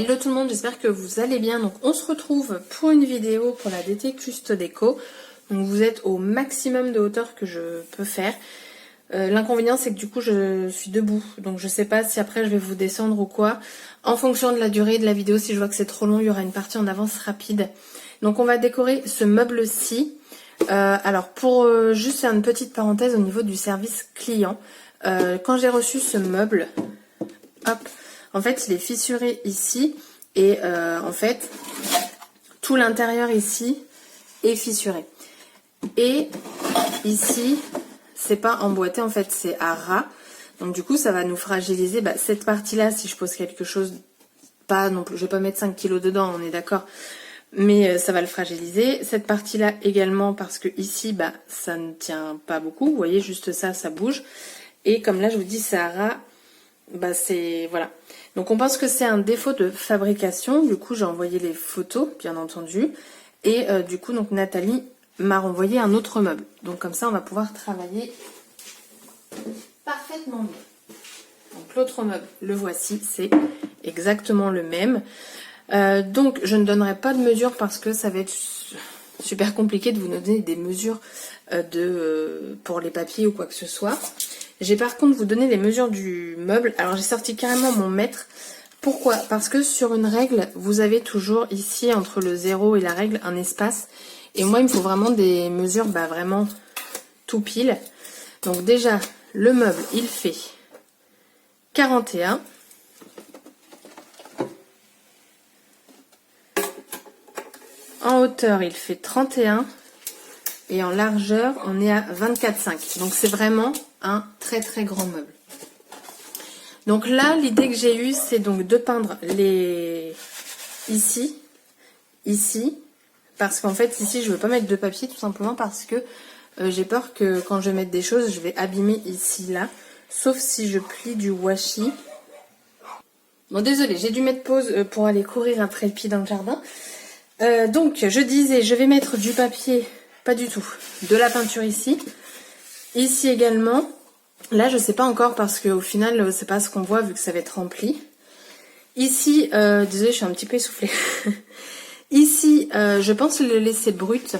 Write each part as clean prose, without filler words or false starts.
Hello tout le monde, j'espère que vous allez bien. Donc on se retrouve pour une vidéo pour la DT Custo Déco. Donc vous êtes au maximum de hauteur que je peux faire. L'inconvénient c'est que du coup je suis debout. Donc je sais pas si après je vais vous descendre ou quoi. En fonction de la durée de la vidéo, si je vois que c'est trop long, il y aura une partie en avance rapide. Donc on va décorer ce meuble-ci. Alors pour juste faire une petite parenthèse au niveau du service client. Quand j'ai reçu ce meuble, hop, en fait il est fissuré ici et en fait tout l'intérieur ici est fissuré. Et ici c'est pas emboîté, en fait c'est à ras. Donc du coup ça va nous fragiliser cette partie là. Si je pose quelque chose, pas non plus, je vais pas mettre 5 kg dedans, on est d'accord, mais ça va le fragiliser. Cette partie là également, parce que ici ça ne tient pas beaucoup, vous voyez juste ça, ça bouge. Et comme là je vous dis c'est à ras, c'est voilà. Donc on pense que c'est un défaut de fabrication. Du coup j'ai envoyé les photos bien entendu. Et du coup donc Nathalie m'a renvoyé un autre meuble. Donc comme ça on va pouvoir travailler parfaitement bien. Donc l'autre meuble, le voici, c'est exactement le même. Donc je ne donnerai pas de mesure parce que ça va être super compliqué de vous donner des mesures pour les papiers ou quoi que ce soit. J'ai par contre vous donner les mesures du meuble. Alors j'ai sorti carrément mon mètre. Pourquoi? Parce que sur une règle, vous avez toujours ici entre le 0 et la règle un espace. Et moi il me faut vraiment des mesures vraiment tout pile. Donc déjà le meuble il fait 41. En hauteur il fait 31. Et en largeur on est à 24,5. Donc c'est vraiment un très très grand meuble. Donc là l'idée que j'ai eue c'est donc de peindre les ici, parce qu'en fait ici je veux pas mettre de papier tout simplement parce que j'ai peur que quand je vais mettre des choses je vais abîmer ici là, sauf si je plie du washi. Bon désolé, j'ai dû mettre pause pour aller courir après le pied dans le jardin. Donc je disais je vais mettre du papier, pas du tout, de la peinture ici également. Là je sais pas encore parce qu'au final c'est pas ce qu'on voit vu que ça va être rempli. Ici, désolée je suis un petit peu essoufflée. Ici je pense le laisser brut,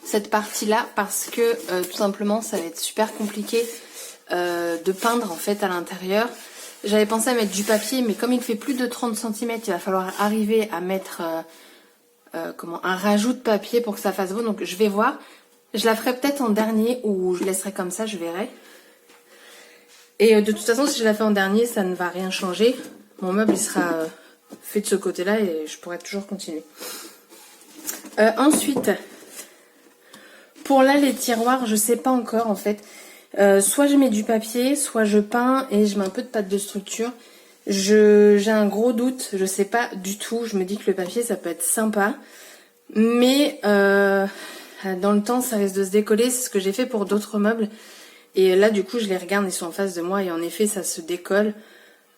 cette partie là, parce que tout simplement ça va être super compliqué de peindre en fait à l'intérieur. J'avais pensé à mettre du papier, mais comme il fait plus de 30 cm, il va falloir arriver à mettre un rajout de papier pour que ça fasse beau. Donc je vais voir. Je la ferai peut-être en dernier ou je laisserai comme ça, je verrai. Et de toute façon, si je la fais en dernier, ça ne va rien changer. Mon meuble il sera fait de ce côté-là et je pourrai toujours continuer. Ensuite, pour là les tiroirs, je sais pas encore en fait. Soit je mets du papier, soit je peins et je mets un peu de pâte de structure. J'ai un gros doute, je sais pas du tout. Je me dis que le papier ça peut être sympa, mais dans le temps ça risque de se décoller. C'est ce que j'ai fait pour d'autres meubles. Et là du coup je les regarde, ils sont en face de moi et en effet ça se décolle.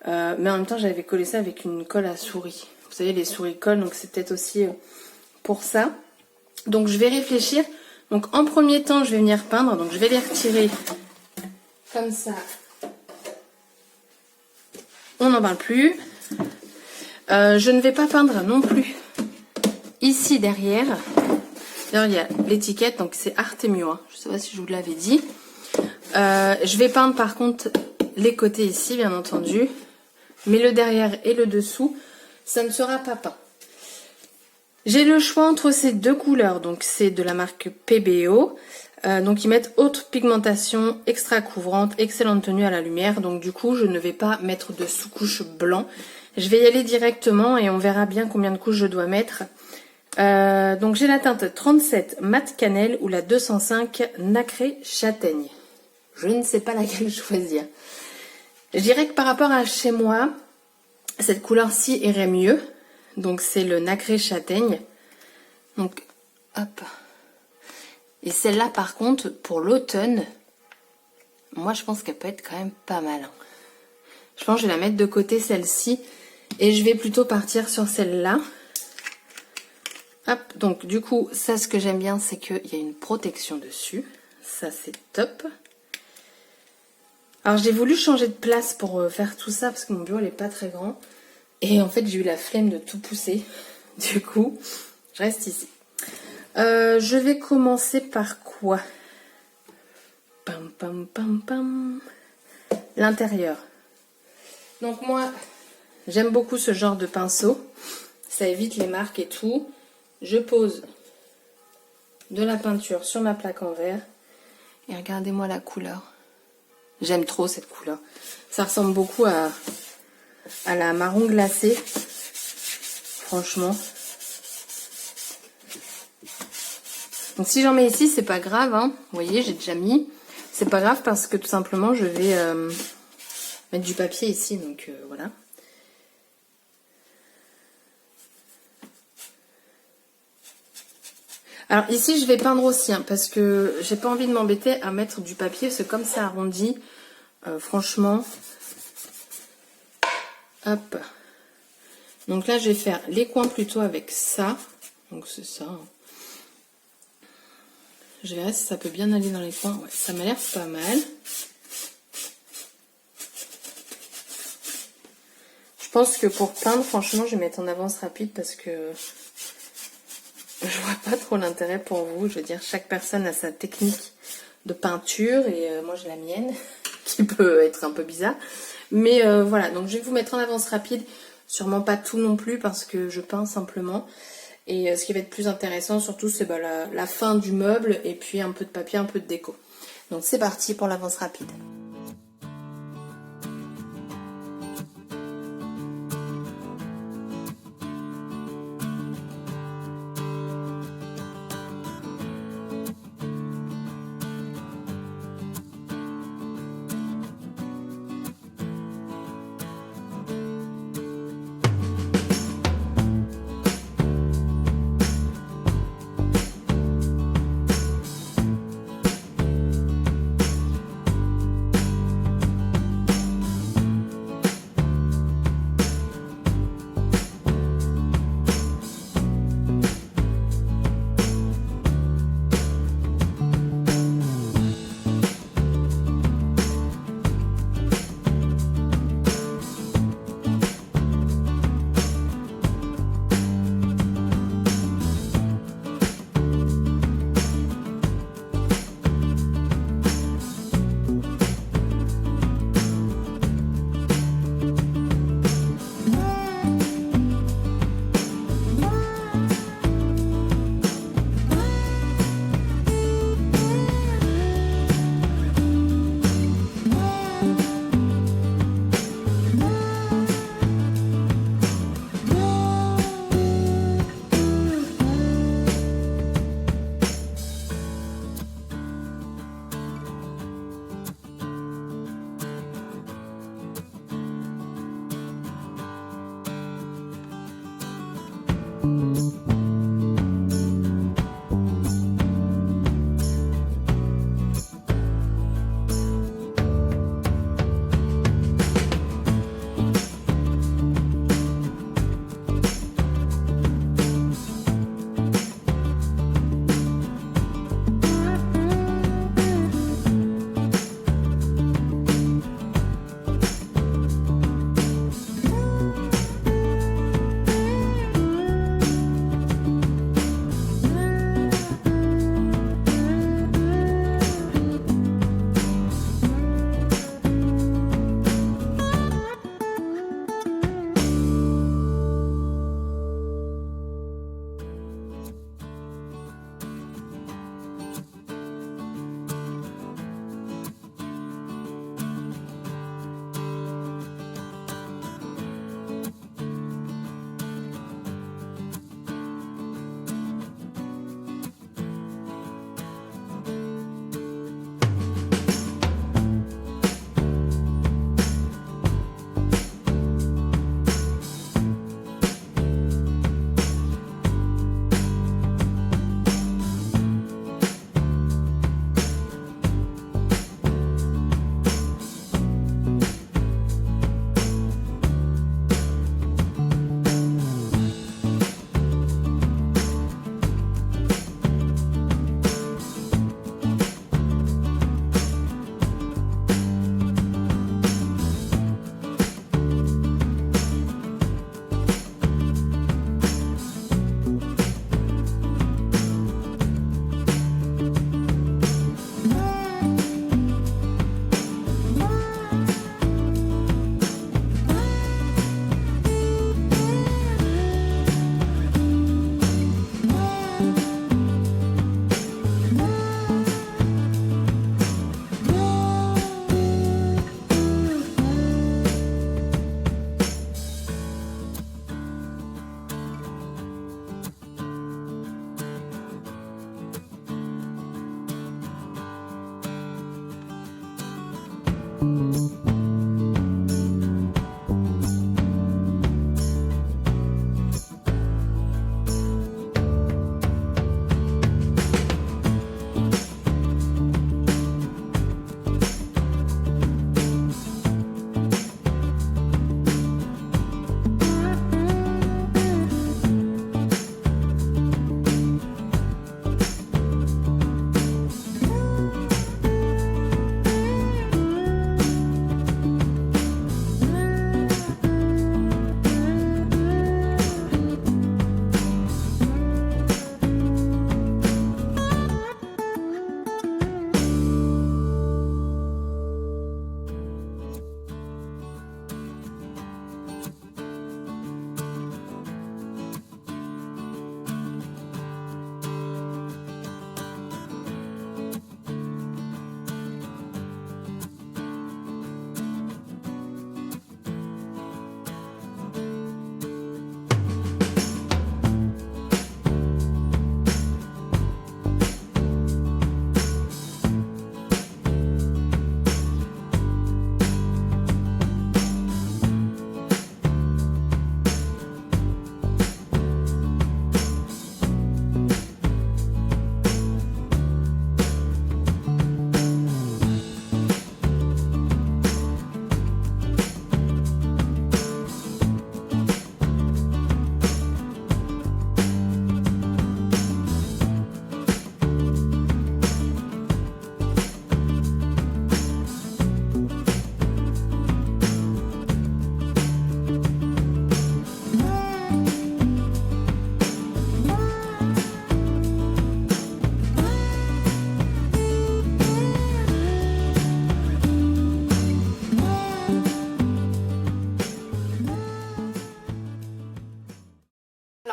Mais en même temps j'avais collé ça avec une colle à souris. Vous savez les souris collent, donc c'est peut-être aussi pour ça. Donc je vais réfléchir. Donc en premier temps je vais venir peindre. Donc je vais les retirer comme ça. On n'en parle plus. Je ne vais pas peindre non plus ici derrière. D'ailleurs il y a l'étiquette, donc c'est Artemio, hein. Je ne sais pas si je vous l'avais dit. Je vais peindre par contre les côtés ici bien entendu. Mais le derrière et le dessous, ça ne sera pas peint. J'ai le choix entre ces deux couleurs, donc c'est de la marque PBO. Donc ils mettent haute pigmentation, extra couvrante, excellente tenue à la lumière. Donc du coup je ne vais pas mettre de sous-couche blanc. Je vais y aller directement et on verra bien combien de couches je dois mettre. Donc j'ai la teinte 37 mat cannelle ou la 205 nacré châtaigne. Je ne sais pas laquelle choisir. Je dirais que par rapport à chez moi, cette couleur-ci irait mieux. Donc c'est le nacré châtaigne. Donc hop. Et celle-là par contre pour l'automne, moi je pense qu'elle peut être quand même pas mal. Je pense que je vais la mettre de côté celle-ci et je vais plutôt partir sur celle-là. Hop, donc du coup ça ce que j'aime bien c'est qu'il y a une protection dessus. Ça c'est top. Alors j'ai voulu changer de place pour faire tout ça parce que mon bureau il est pas très grand. Et en fait, j'ai eu la flemme de tout pousser. Du coup, je reste ici. Je vais commencer par quoi? Pam, pam, pam, pam. L'intérieur. Donc moi, j'aime beaucoup ce genre de pinceau. Ça évite les marques et tout. Je pose de la peinture sur ma plaque en verre. Et regardez-moi la couleur. J'aime trop cette couleur. Ça ressemble beaucoup à la marron glacée. Franchement. Donc si j'en mets ici, c'est pas grave. Hein. Vous voyez, j'ai déjà mis. C'est pas grave parce que tout simplement, je vais mettre du papier ici. Donc voilà. Alors ici, je vais peindre aussi. Hein, parce que j'ai pas envie de m'embêter à mettre du papier. Parce que comme ça arrondi, franchement... Hop. Donc là, je vais faire les coins plutôt avec ça. Donc c'est ça. Hein. Je verrai si ça peut bien aller dans les coins. Ouais, ça m'a l'air pas mal. Je pense que pour peindre, franchement, je vais mettre en avance rapide parce que je vois pas trop l'intérêt pour vous. Je veux dire, chaque personne a sa technique de peinture et moi j'ai la mienne qui peut être un peu bizarre. Mais voilà, donc je vais vous mettre en avance rapide. Sûrement pas tout non plus parce que je peins simplement. Et ce qui va être plus intéressant surtout c'est la fin du meuble et puis un peu de papier, un peu de déco. Donc c'est parti pour l'avance rapide.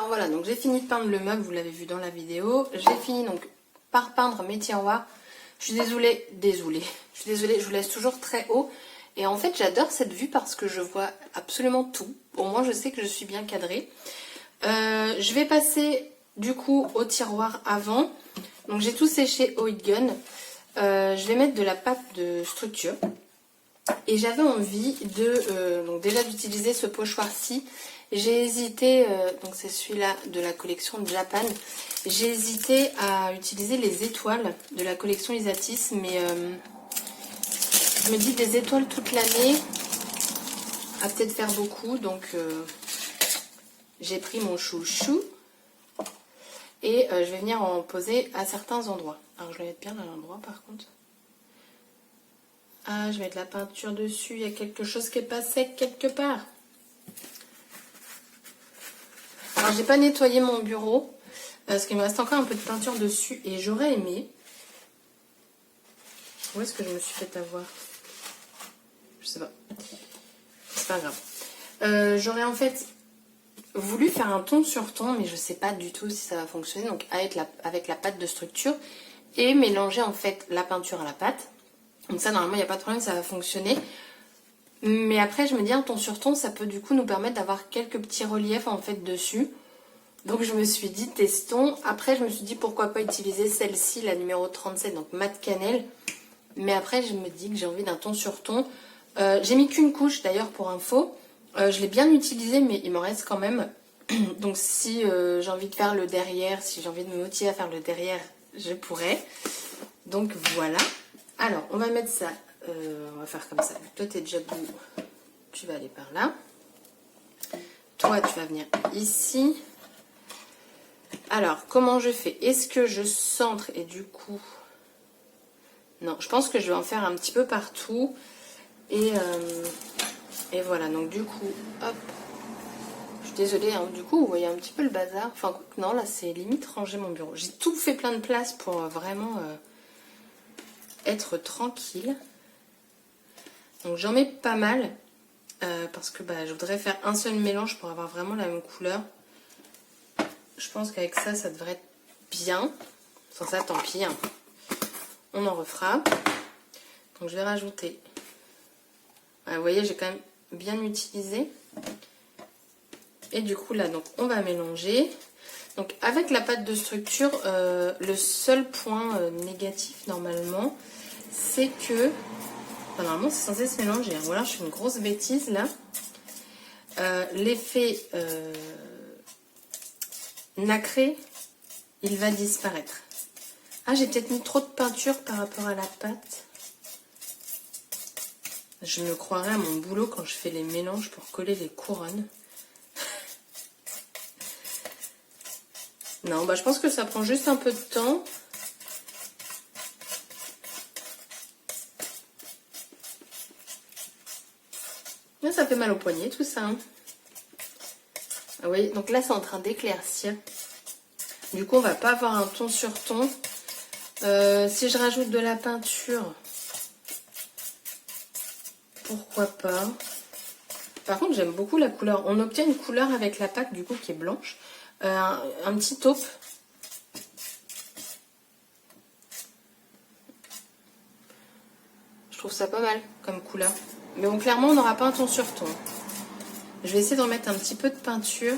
Voilà, donc j'ai fini de peindre le meuble, vous l'avez vu dans la vidéo. J'ai fini donc par peindre mes tiroirs. Je suis désolée, je vous laisse toujours très haut. Et en fait, j'adore cette vue parce que je vois absolument tout. Au moins, je sais que je suis bien cadrée. Je vais passer du coup au tiroir avant. Donc j'ai tout séché au heat gun. Je vais mettre de la pâte de structure. Et j'avais envie de donc déjà d'utiliser ce pochoir-ci. J'ai hésité, donc c'est celui-là de la collection Japan. J'ai hésité à utiliser les étoiles de la collection Isatis, mais je me dis des étoiles toute l'année à peut-être faire beaucoup, donc j'ai pris mon chouchou et je vais venir en poser à certains endroits. Alors je vais mettre bien à l'endroit par contre. Ah, je vais mettre la peinture dessus, il y a quelque chose qui est pas sec quelque part. Alors j'ai pas nettoyé mon bureau parce qu'il me reste encore un peu de peinture dessus et j'aurais aimé. Où est-ce que je me suis fait avoir? Je sais pas. C'est pas grave. J'aurais en fait voulu faire un ton sur ton, mais je sais pas du tout si ça va fonctionner. Donc avec la pâte de structure et mélanger en fait la peinture à la pâte. Donc ça normalement il n'y a pas de problème, ça va fonctionner. Mais après je me dis un ton sur ton, ça peut du coup nous permettre d'avoir quelques petits reliefs en fait dessus. Donc je me suis dit testons. Après je me suis dit pourquoi pas utiliser celle-ci, la numéro 37, donc mat cannelle. Mais après je me dis que j'ai envie d'un ton sur ton. J'ai mis qu'une couche d'ailleurs pour info. Je l'ai bien utilisé mais il m'en reste quand même. Donc si j'ai envie de faire le derrière, si j'ai envie de me motiver à faire le derrière, je pourrais. Donc voilà. Alors on va mettre ça, on va faire comme ça. Toi tu es déjà debout, tu vas aller par là. Toi tu vas venir ici. Alors comment je fais? Est-ce que je centre et du coup... Non, je pense que je vais en faire un petit peu partout. Et voilà, donc du coup, hop. Je suis désolée, hein, du coup, vous voyez un petit peu le bazar. Enfin, non, là, c'est limite ranger mon bureau. J'ai tout fait plein de place pour vraiment être tranquille. Donc j'en mets pas mal. Parce que je voudrais faire un seul mélange pour avoir vraiment la même couleur. Je pense qu'avec ça, ça devrait être bien. Sans ça, tant pis. Hein. On en refera. Donc je vais rajouter. Vous voyez, j'ai quand même bien utilisé. Et du coup là, donc on va mélanger. Donc avec la pâte de structure, le seul point négatif normalement, c'est que Enfin, normalement, c'est censé se mélanger. Ou alors, je fais une grosse bêtise, là. L'effet nacré, il va disparaître. Ah, j'ai peut-être mis trop de peinture par rapport à la pâte. Je me croirais à mon boulot quand je fais les mélanges pour coller les couronnes. Non, bah je pense que ça prend juste un peu de temps. Là, ça fait mal au poignet, tout ça. Hein. Ah oui, donc là, c'est en train d'éclaircir. Du coup, on va pas avoir un ton sur ton. Si je rajoute de la peinture, pourquoi pas. Par contre, j'aime beaucoup la couleur. On obtient une couleur avec la pâte, du coup, qui est blanche. Un petit taupe. Je trouve ça pas mal comme couleur. Mais bon, clairement, on n'aura pas un ton sur ton. Je vais essayer d'en mettre un petit peu de peinture.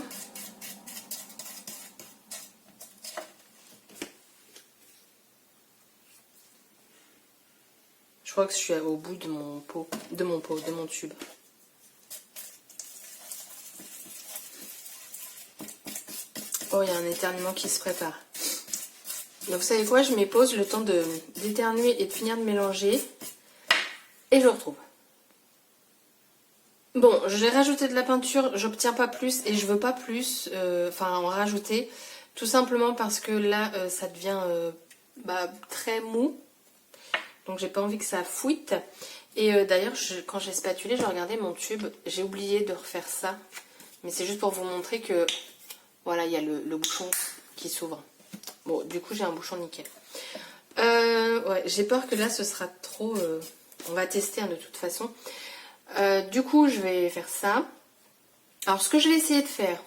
Je crois que je suis au bout de mon pot, de mon tube. Oh, il y a un éternuement qui se prépare. Donc, vous savez quoi? Je m'épose le temps d'éternuer et de finir de mélanger. Et je retrouve. Bon, j'ai rajouté de la peinture, j'obtiens pas plus et je veux pas plus, en rajouter. Tout simplement parce que là, ça devient très mou. Donc j'ai pas envie que ça fouitte. Et d'ailleurs, quand j'ai spatulé, je regardais mon tube. J'ai oublié de refaire ça. Mais c'est juste pour vous montrer que, voilà, il y a le bouchon qui s'ouvre. Bon, du coup, j'ai un bouchon nickel. Ouais, j'ai peur que là, ce sera trop... on va tester hein, de toute façon. Du coup, je vais faire ça. Alors, ce que je vais essayer de faire,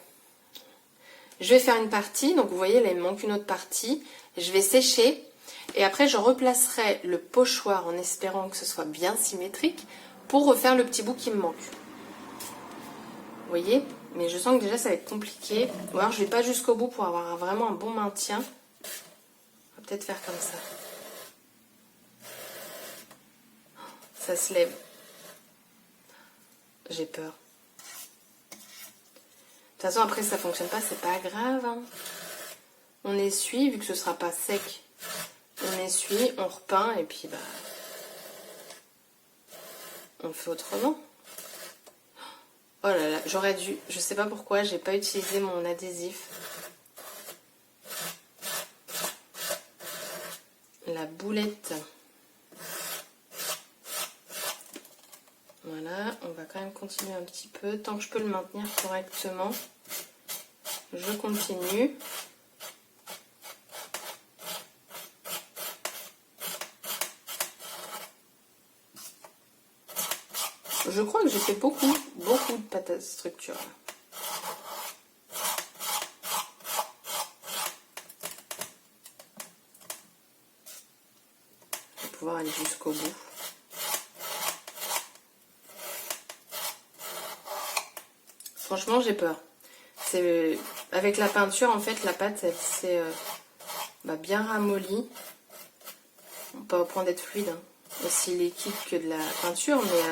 je vais faire une partie. Donc, vous voyez, là, il me manque une autre partie. Je vais sécher. Et après, je replacerai le pochoir en espérant que ce soit bien symétrique pour refaire le petit bout qui me manque. Vous voyez? Mais je sens que déjà, ça va être compliqué. Ou alors, je vais pas jusqu'au bout pour avoir vraiment un bon maintien. On va peut-être faire comme ça. Ça se lève. J'ai peur. De toute façon, après, ça fonctionne pas, c'est pas grave. Hein. On essuie, vu que ce sera pas sec. On essuie, on repeint, et puis, on fait autrement. Oh là là, j'aurais dû... Je sais pas pourquoi, j'ai pas utilisé mon adhésif. La boulette. Voilà, on va quand même continuer un petit peu. Tant que je peux le maintenir correctement, je continue. Je crois que j'ai fait beaucoup de pâte à structure. Je vais pouvoir aller jusqu'au bout. Franchement, j'ai peur. Avec la peinture, en fait, la pâte, elle s'est bien ramollie. Pas au point d'être fluide, hein. Aussi liquide que de la peinture, mais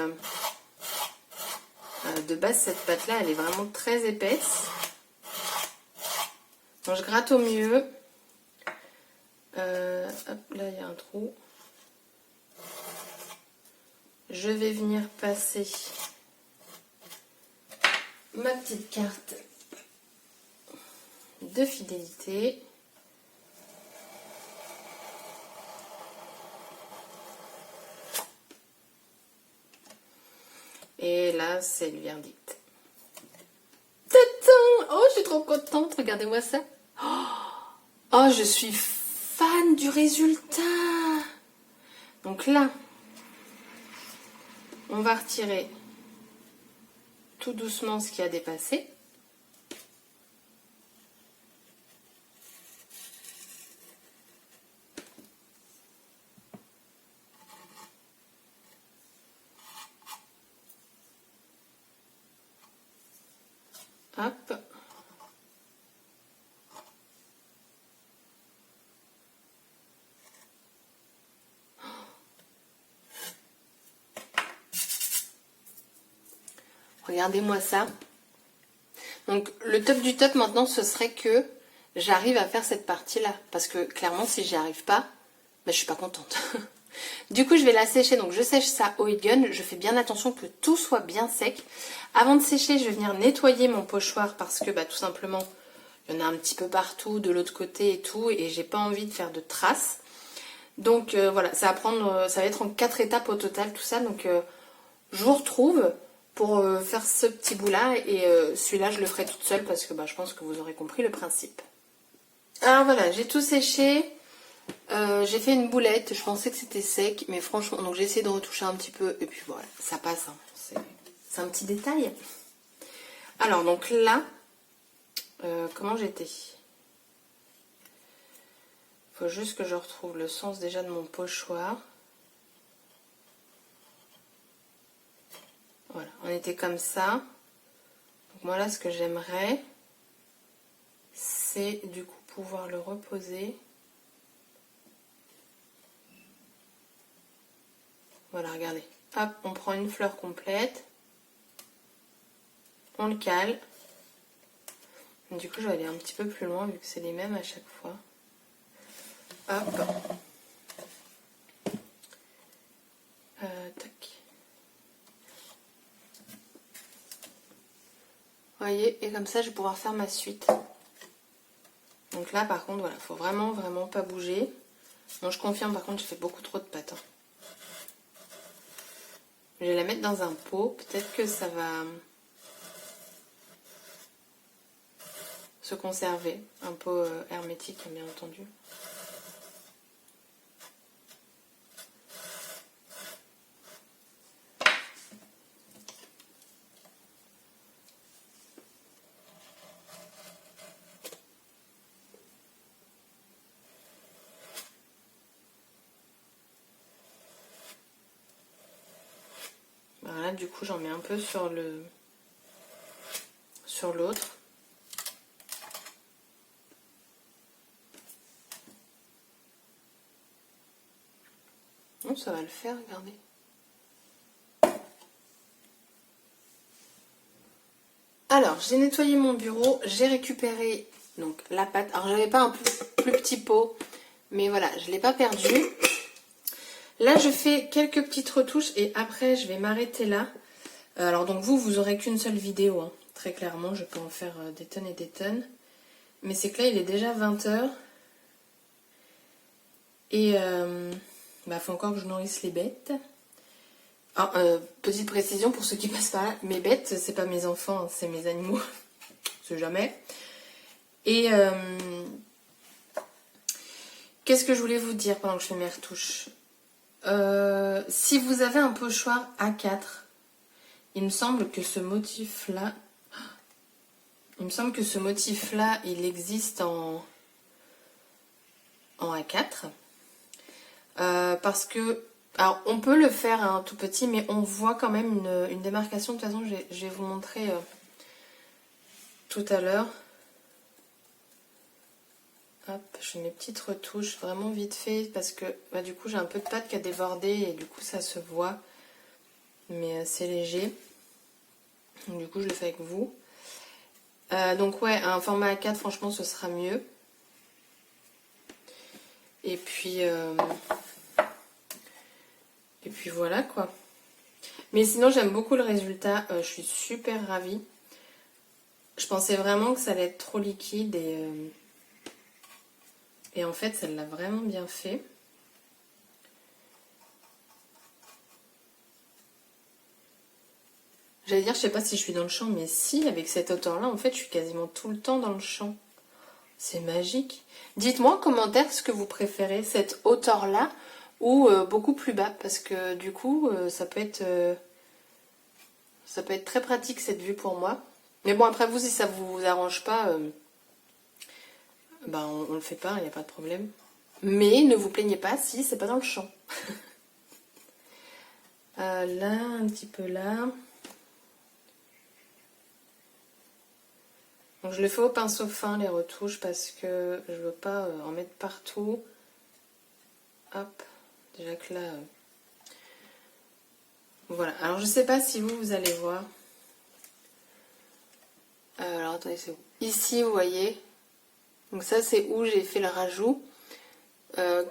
de base, cette pâte-là, elle est vraiment très épaisse. Donc, je gratte au mieux. Hop, là, il y a un trou. Je vais venir passer ma petite carte de fidélité. Et là, c'est le verdict. Tadam! Oh, je suis trop contente. Regardez-moi ça. Oh, je suis fan du résultat. Donc là, on va retirer tout doucement ce qui a dépassé. Hop. Regardez-moi ça. Donc le top du top maintenant, ce serait que j'arrive à faire cette partie-là. Parce que clairement, si j'y arrive pas, je suis pas contente. Du coup, je vais la sécher. Donc je sèche ça au heat gun. Je fais bien attention que tout soit bien sec. Avant de sécher, je vais venir nettoyer mon pochoir parce que tout simplement, il y en a un petit peu partout, de l'autre côté et tout. Et j'ai pas envie de faire de traces. Donc voilà, ça va être en 4 étapes au total, tout ça. Donc je vous retrouve pour faire ce petit bout là et celui-là je le ferai toute seule parce que je pense que vous aurez compris le principe. Alors voilà, j'ai tout séché, j'ai fait une boulette, je pensais que c'était sec mais franchement, donc j'ai essayé de retoucher un petit peu et puis voilà, ça passe, hein. C'est un petit détail. Alors donc là, comment j'étais? Faut juste que je retrouve le sens déjà de mon pochoir. Voilà, on était comme ça. Donc moi là, ce que j'aimerais, c'est du coup pouvoir le reposer. Voilà, regardez. Hop, on prend une fleur complète. On le cale. Du coup, je vais aller un petit peu plus loin vu que c'est les mêmes à chaque fois. Hop. Tac. Vous voyez, et comme ça, je vais pouvoir faire ma suite. Donc là, par contre, voilà, faut vraiment pas bouger. Bon, je confirme, par contre, j'ai fait beaucoup trop de pâte. Je vais la mettre dans un pot. Peut-être que ça va se conserver. Un pot hermétique, bien entendu. Voilà, du coup, j'en mets un peu sur l'autre. Non, ça va le faire, regardez. Alors, j'ai nettoyé mon bureau, j'ai récupéré donc la pâte. Alors, j'avais pas un plus petit pot, mais voilà, je l'ai pas perdu. Là, je fais quelques petites retouches et après, je vais m'arrêter là. Alors, donc vous aurez qu'une seule vidéo, hein. Très clairement, je peux en faire des tonnes et des tonnes. Mais c'est que là, il est déjà 20 h. Et faut encore que je nourrisse les bêtes. Alors, petite précision pour ceux qui passent par là, mes bêtes, c'est pas mes enfants, hein, c'est mes animaux. C'est jamais. Et qu'est-ce que je voulais vous dire pendant que je fais mes retouches? Si vous avez un pochoir A4, il me semble que ce motif-là, il existe en A4. Parce que, alors on peut le faire un tout petit, mais on voit quand même une démarcation. De toute façon, je vais vous montrer tout à l'heure. Hop, je fais mes petites retouches vraiment vite fait parce que du coup j'ai un peu de pâte qui a débordé et du coup ça se voit, mais c'est léger. Donc, du coup je le fais avec vous. Donc ouais, un format A4 franchement ce sera mieux. Et puis voilà quoi. Mais sinon j'aime beaucoup le résultat, je suis super ravie. Je pensais vraiment que ça allait être trop liquide et en fait ça l'a vraiment bien fait. J'allais dire, je sais pas si je suis dans le champ, mais si, avec cette hauteur-là, en fait, je suis quasiment tout le temps dans le champ. C'est magique. Dites-moi en commentaire ce que vous préférez, cette hauteur-là ou beaucoup plus bas, parce que du coup, ça peut être très pratique cette vue pour moi. Mais bon, après vous, si ça vous arrange pas, on le fait pas, il n'y a pas de problème. Mais ne vous plaignez pas si c'est pas dans le champ. Là, un petit peu là. Donc je le fais au pinceau fin les retouches parce que je veux pas en mettre partout. Hop, déjà que là... Voilà, alors je sais pas si vous allez voir. Alors attendez, c'est où? Ici, vous voyez. Donc ça, c'est où j'ai fait le rajout.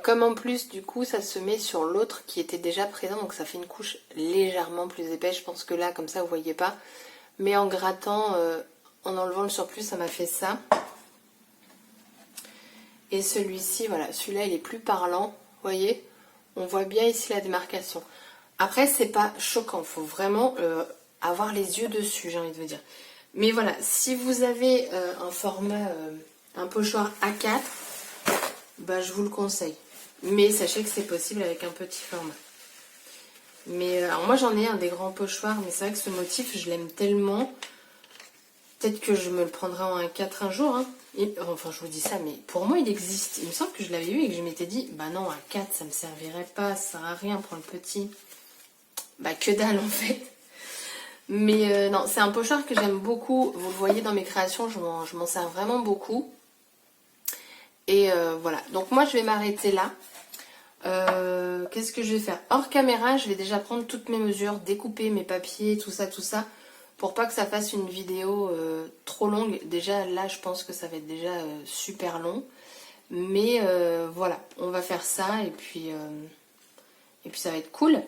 Comme en plus, du coup, ça se met sur l'autre qui était déjà présent. Donc ça fait une couche légèrement plus épaisse. Je pense que là, comme ça, vous voyez pas. Mais en grattant, en enlevant le surplus, ça m'a fait ça. Et celui-ci, voilà, celui-là, il est plus parlant. Vous voyez? On voit bien ici la démarcation. Après, c'est pas choquant. Il faut vraiment avoir les yeux dessus, j'ai envie de vous dire. Mais voilà, si vous avez un format, un pochoir A4, bah, je vous le conseille. Mais sachez que c'est possible avec un petit format. Mais alors moi, j'en ai un des grands pochoirs, mais c'est vrai que ce motif, je l'aime tellement. Peut-être que je me le prendrai en A4 un jour. Hein. Enfin, je vous dis ça, mais pour moi, il existe. Il me semble que je l'avais vu et que je m'étais dit, bah non, A4, ça me servirait pas, ça sert à rien, prends le petit. Bah que dalle en fait. Mais non, c'est un pochoir que j'aime beaucoup. Vous le voyez dans mes créations, je m'en sers vraiment beaucoup. Et voilà, donc moi je vais m'arrêter là. Qu'est-ce que je vais faire? Hors caméra, je vais déjà prendre toutes mes mesures, découper mes papiers, tout ça, pour pas que ça fasse une vidéo trop longue. Déjà là, je pense que ça va être déjà super long. Mais voilà, on va faire ça et puis ça va être cool.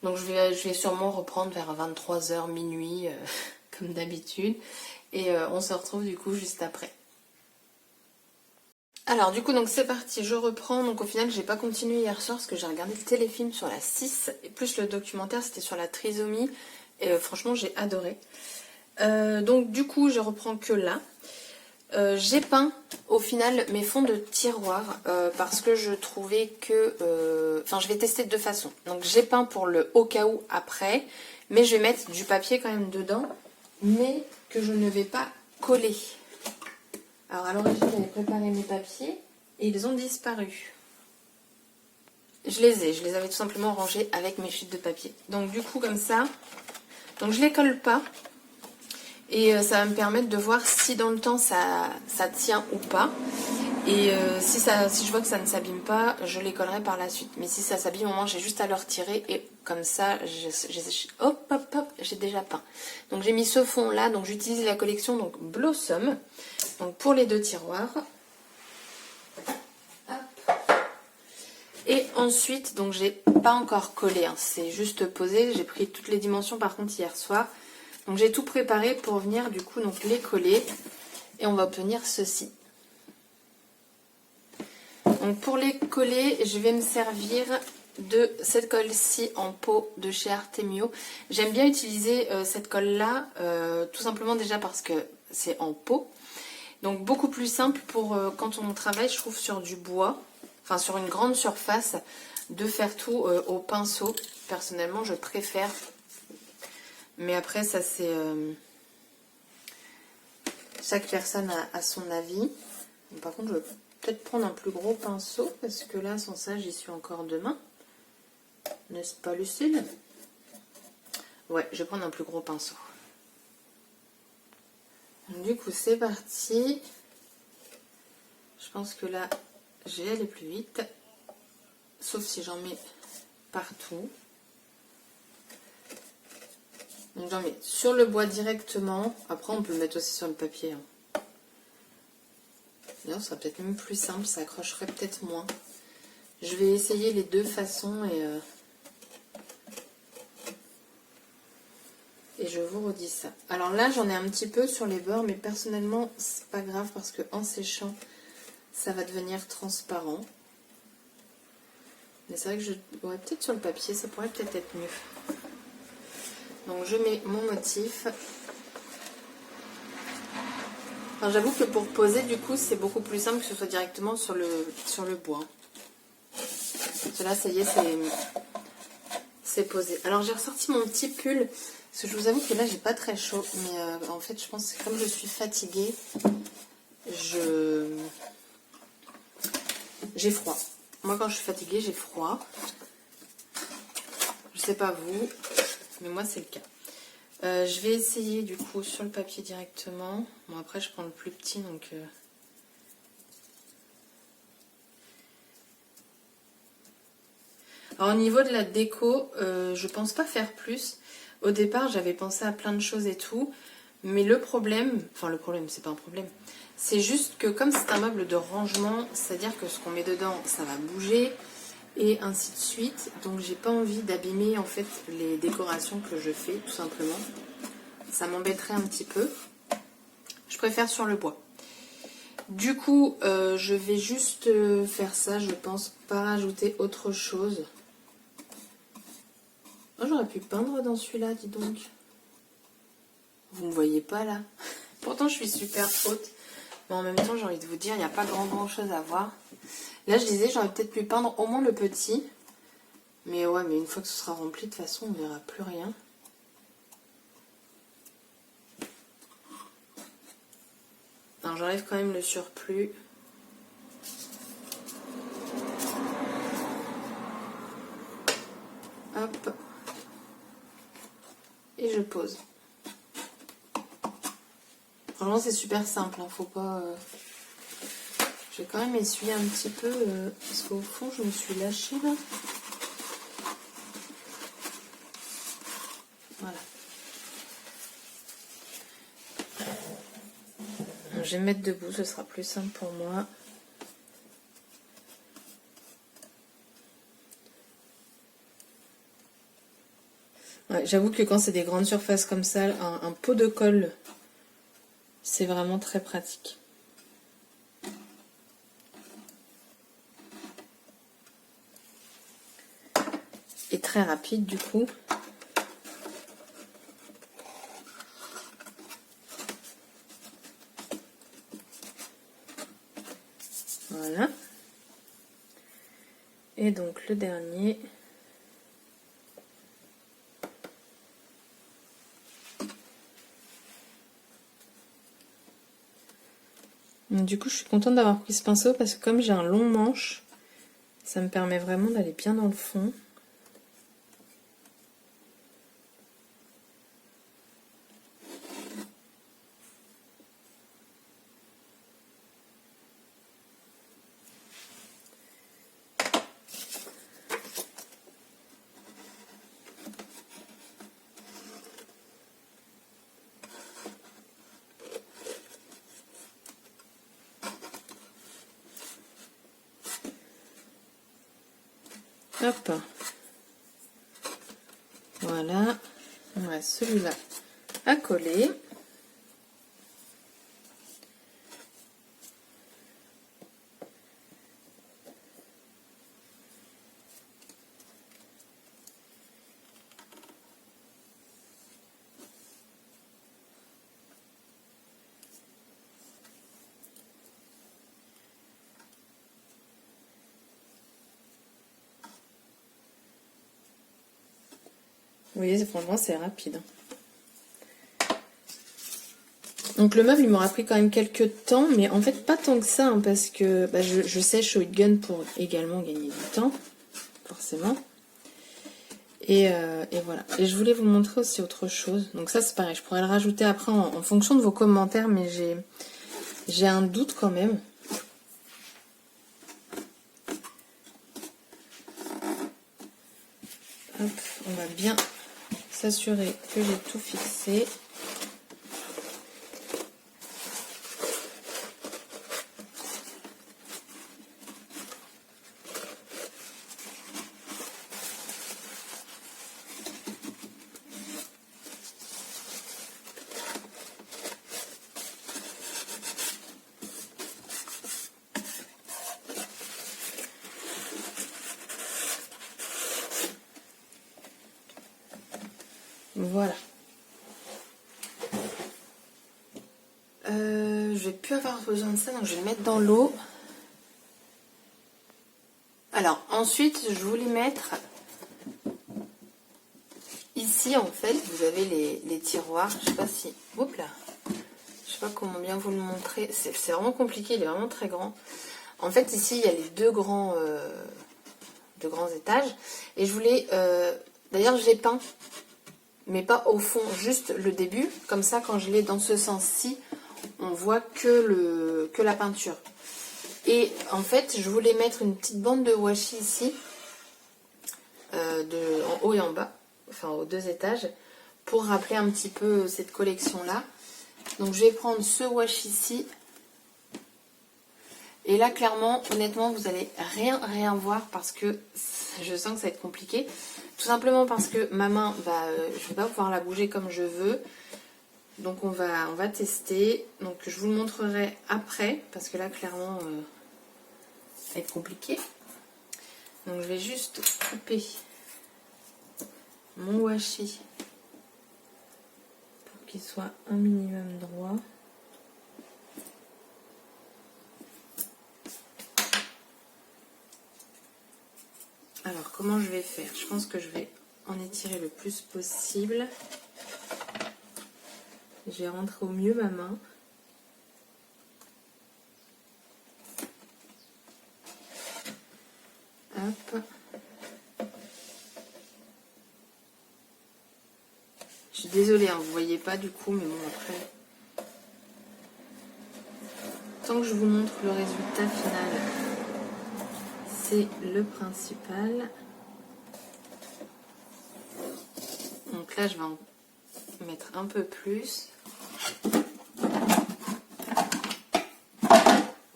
Donc je vais sûrement reprendre vers 23h, minuit, comme d'habitude. Et on se retrouve du coup juste après. Alors du coup donc c'est parti, je reprends. Donc au final j'ai pas continué hier soir parce que j'ai regardé le téléfilm sur la 6 et plus le documentaire c'était sur la trisomie. Et franchement j'ai adoré. Donc du coup je reprends que là. J'ai peint au final mes fonds de tiroir parce que je trouvais que... Enfin je vais tester de deux façons. Donc j'ai peint pour le au cas où après, mais je vais mettre du papier quand même dedans, mais que je ne vais pas coller. Alors à l'origine j'avais préparé mes papiers et ils ont disparu. Je les avais tout simplement rangés avec mes chutes de papier. Donc du coup comme ça, donc je les colle pas. Et ça va me permettre de voir si dans le temps ça tient ou pas. Et si je vois que ça ne s'abîme pas, je les collerai par la suite. Mais si ça s'abîme, au moment j'ai juste à le retirer et comme ça, hop, hop, hop, j'ai déjà peint. Donc j'ai mis ce fond là, donc j'utilise la collection donc Blossom. Donc pour les deux tiroirs. Hop. Et ensuite, donc j'ai pas encore collé, hein, c'est juste posé. J'ai pris toutes les dimensions par contre hier soir. Donc j'ai tout préparé pour venir du coup donc les coller et on va obtenir ceci. Donc pour les coller, je vais me servir de cette colle-ci en pot de chez Artemio. J'aime bien utiliser cette colle-là, tout simplement déjà parce que c'est en pot. Donc beaucoup plus simple pour quand on travaille, je trouve, sur du bois, enfin sur une grande surface, de faire tout au pinceau. Personnellement, je préfère. Mais après, ça c'est... chaque personne a son avis. Par contre, je vais peut-être prendre un plus gros pinceau, parce que là, sans ça, j'y suis encore demain. N'est-ce pas, Lucille? Ouais, je vais prendre un plus gros pinceau. Du coup, c'est parti. Je pense que là, je vais aller plus vite. Sauf si j'en mets partout. Donc j'en mets sur le bois directement. Après, on peut le mettre aussi sur le papier. Hein. D'ailleurs, ça sera peut-être même plus simple. Ça accrocherait peut-être moins. Je vais essayer les deux façons et je vous redis ça. Alors là, j'en ai un petit peu sur les bords, mais personnellement, c'est pas grave parce que en séchant, ça va devenir transparent. Mais c'est vrai que ouais, peut-être sur le papier, ça pourrait peut-être être mieux. Donc je mets mon motif. Alors j'avoue que pour poser, du coup, c'est beaucoup plus simple que ce soit directement sur le bois. Cela, ça y est, c'est posé. Alors j'ai ressorti mon petit pull, parce que je vous avoue que là, j'ai pas très chaud. Mais en fait, je pense que comme je suis fatiguée, j'ai froid. Moi, quand je suis fatiguée, j'ai froid. Je sais pas vous, mais moi, c'est le cas. Je vais essayer, du coup, sur le papier directement. Bon, après, je prends le plus petit, donc... Alors, au niveau de la déco, je pense pas faire plus. Au départ, j'avais pensé à plein de choses et tout. Mais le problème, enfin le problème, c'est pas un problème, c'est juste que comme c'est un meuble de rangement, c'est-à-dire que ce qu'on met dedans, ça va bouger, et ainsi de suite. Donc j'ai pas envie d'abîmer en fait les décorations que je fais, tout simplement. Ça m'embêterait un petit peu. Je préfère sur le bois. Du coup, je vais juste faire ça, je pense, pas rajouter autre chose. Oh, j'aurais pu peindre dans celui-là, dis donc. Vous me voyez pas là. Pourtant, je suis super haute. Mais en même temps, j'ai envie de vous dire, il n'y a pas grand chose à voir. Là, je disais, j'aurais peut-être pu peindre au moins le petit. Mais ouais, mais une fois que ce sera rempli, de toute façon, on ne verra plus rien. Alors, j'enlève quand même le surplus. Hop. Et je pose. Franchement, c'est super simple, hein, faut pas... Je vais quand même essuyer un petit peu, parce qu'au fond, je me suis lâchée, là. Voilà. Donc, je vais me mettre debout, ce sera plus simple pour moi. Ouais, j'avoue que quand c'est des grandes surfaces comme ça, un pot de colle, c'est vraiment très pratique. Et très rapide du coup. Voilà. Et donc le dernier. Donc, du coup, je suis contente d'avoir pris ce pinceau parce que comme j'ai un long manche, ça me permet vraiment d'aller bien dans le fond. Hop. Voilà. On reste celui-là à coller. Vous voyez, franchement, c'est rapide. Donc le meuble, il m'aura pris quand même quelques temps, mais en fait pas tant que ça, hein, parce que bah, je sèche au heat gun pour également gagner du temps, forcément. Et voilà. Et je voulais vous montrer aussi autre chose. Donc ça, c'est pareil, je pourrais le rajouter après en fonction de vos commentaires, mais j'ai un doute quand même. Hop, on va bien s'assurer que j'ai tout fixé. Voilà. Je vais plus avoir besoin de ça, donc je vais le mettre dans l'eau. Alors, ensuite, je voulais mettre... Ici, en fait, vous avez les tiroirs. Je sais pas si... Oups là. Je sais pas comment bien vous le montrer. C'est vraiment compliqué, il est vraiment très grand. En fait, ici, il y a les deux grands étages. Et je voulais... D'ailleurs, je l'ai peint. Mais pas au fond, juste le début. Comme ça, quand je l'ai dans ce sens-ci, on voit que la peinture. Et en fait, je voulais mettre une petite bande de washi ici, en haut et en bas, enfin aux deux étages, pour rappeler un petit peu cette collection-là. Donc je vais prendre ce washi ici. Et là, clairement, honnêtement, vous allez rien voir parce que je sens que ça va être compliqué. Tout simplement parce que ma main, je vais pas pouvoir la bouger comme je veux. Donc on va tester. Donc je vous le montrerai après parce que là, clairement, ça va être compliqué. Donc je vais juste couper mon washi pour qu'il soit un minimum droit. Alors, comment je vais faire? Je pense que je vais en étirer le plus possible. Je vais rentrer au mieux ma main. Hop. Je suis désolée, hein, vous voyez pas du coup, mais bon, après... Tant que je vous montre le résultat final, c'est le principal. Donc là, je vais en mettre un peu plus.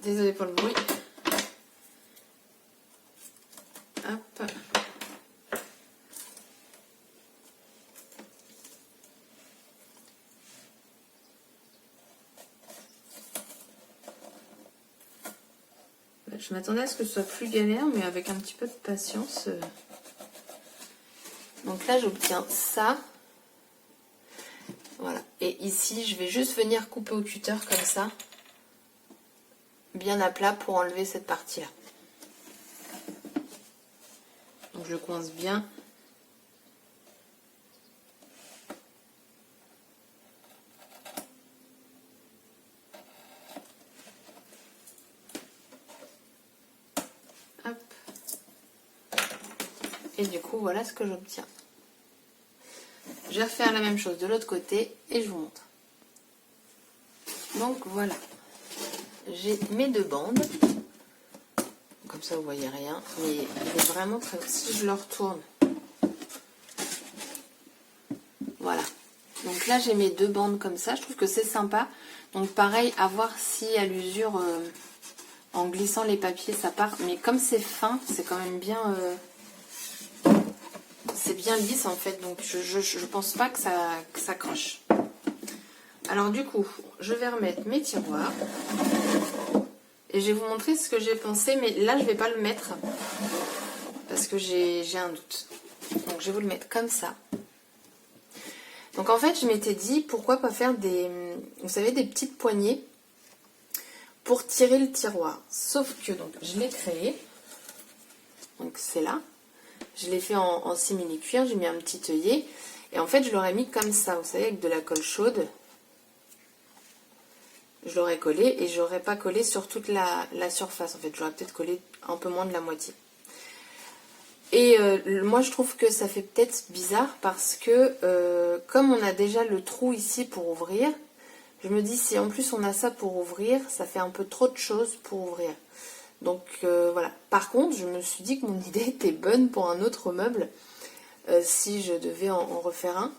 Désolée pour le bruit. Hop. Je m'attendais à ce que ce soit plus galère, mais avec un petit peu de patience. Donc là, j'obtiens ça. Voilà. Et ici, je vais juste venir couper au cutter comme ça. Bien à plat pour enlever cette partie-là. Donc je le coince bien. Hop. Et du coup, voilà ce que j'obtiens. Je vais refaire la même chose de l'autre côté et je vous montre. Donc voilà. J'ai mes deux bandes. Comme ça, vous voyez rien. Mais il est vraiment très... Si je le retourne... Voilà. Donc là, j'ai mes deux bandes comme ça. Je trouve que c'est sympa. Donc pareil, à voir si à l'usure, en glissant les papiers, ça part. Mais comme c'est fin, c'est quand même bien... c'est bien lisse en fait. Donc je pense pas que ça croche. Alors du coup, je vais remettre mes tiroirs. Et je vais vous montrer ce que j'ai pensé. Mais là, je vais pas le mettre. Parce que j'ai un doute. Donc je vais vous le mettre comme ça. Donc en fait, je m'étais dit, pourquoi pas faire des, vous savez, des petites poignées pour tirer le tiroir. Sauf que, donc, je l'ai créé. Donc c'est là. Je l'ai fait en simili-cuir. J'ai mis un petit œillet. Et en fait, je l'aurais mis comme ça, vous savez, avec de la colle chaude. Je l'aurais collé et j'aurais pas collé sur toute la surface. En fait, j'aurais peut-être collé un peu moins de la moitié. Et moi je trouve que ça fait peut-être bizarre parce que comme on a déjà le trou ici pour ouvrir, je me dis si en plus on a ça pour ouvrir, ça fait un peu trop de choses pour ouvrir. Donc voilà. Par contre, je me suis dit que mon idée était bonne pour un autre meuble si je devais en refaire un.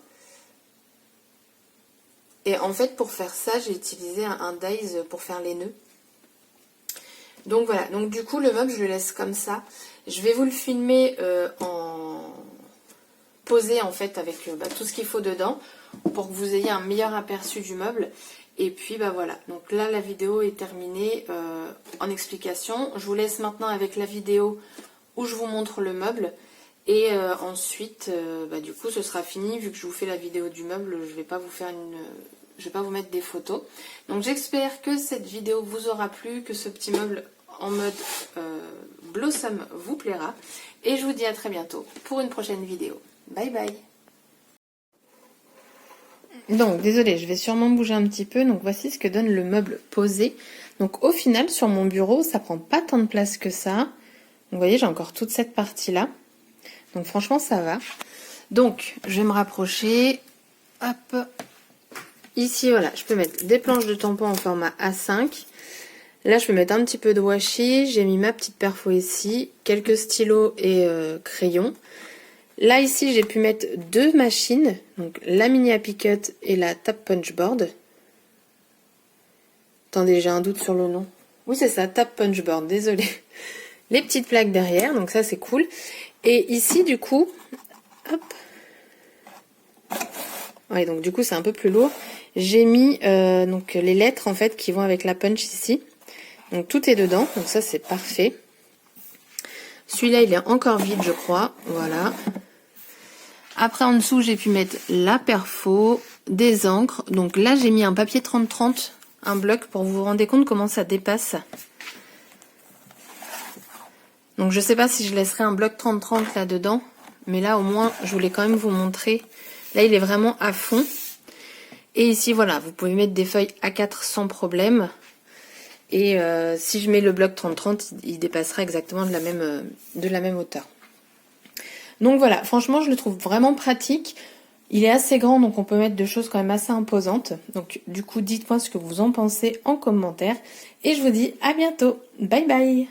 Et en fait pour faire ça, j'ai utilisé un dies pour faire les nœuds. Donc voilà, donc du coup le meuble je le laisse comme ça. Je vais vous le filmer en posé en fait avec tout ce qu'il faut dedans pour que vous ayez un meilleur aperçu du meuble. Et puis voilà, donc là la vidéo est terminée en explication. Je vous laisse maintenant avec la vidéo où je vous montre le meuble. Et ensuite, du coup ce sera fini vu que je vous fais la vidéo du meuble. Je vais pas vous faire je vais pas vous mettre des photos. Donc j'espère que cette vidéo vous aura plu, que ce petit meuble en mode Blossom vous plaira. Et je vous dis à très bientôt pour une prochaine vidéo. Bye bye. Donc désolée, je vais sûrement bouger un petit peu. Donc voici ce que donne le meuble posé. Donc au final sur mon bureau, ça prend pas tant de place que ça. Donc vous voyez, j'ai encore toute cette partie là. Donc franchement ça va. Donc je vais me rapprocher. Hop. Ici voilà, je peux mettre des planches de tampon en format A5. Là je peux mettre un petit peu de washi. J'ai mis ma petite perfo ici. Quelques stylos et crayons. Là ici j'ai pu mettre deux machines. Donc la mini Happy Cut et la Tap Punch Board. Attendez, j'ai un doute sur le nom. Oui, c'est ça, Tap Punchboard, désolé. Les petites plaques derrière, donc ça c'est cool. Et ici, du coup, hop. Ouais, donc du coup c'est un peu plus lourd. J'ai mis donc les lettres en fait qui vont avec la punch ici. Donc tout est dedans, donc ça c'est parfait. Celui-là il est encore vide je crois, voilà. Après en dessous j'ai pu mettre la perfo, des encres. Donc là j'ai mis un papier 30-30, un bloc pour vous rendre compte comment ça dépasse. Donc je sais pas si je laisserai un bloc 30-30 là-dedans, mais là au moins je voulais quand même vous montrer. Là il est vraiment à fond. Et ici voilà, vous pouvez mettre des feuilles A4 sans problème. Et si je mets le bloc 30-30, il dépassera exactement de la même hauteur. Donc voilà, franchement je le trouve vraiment pratique. Il est assez grand, donc on peut mettre des choses quand même assez imposantes. Donc du coup, dites-moi ce que vous en pensez en commentaire. Et je vous dis à bientôt. Bye bye!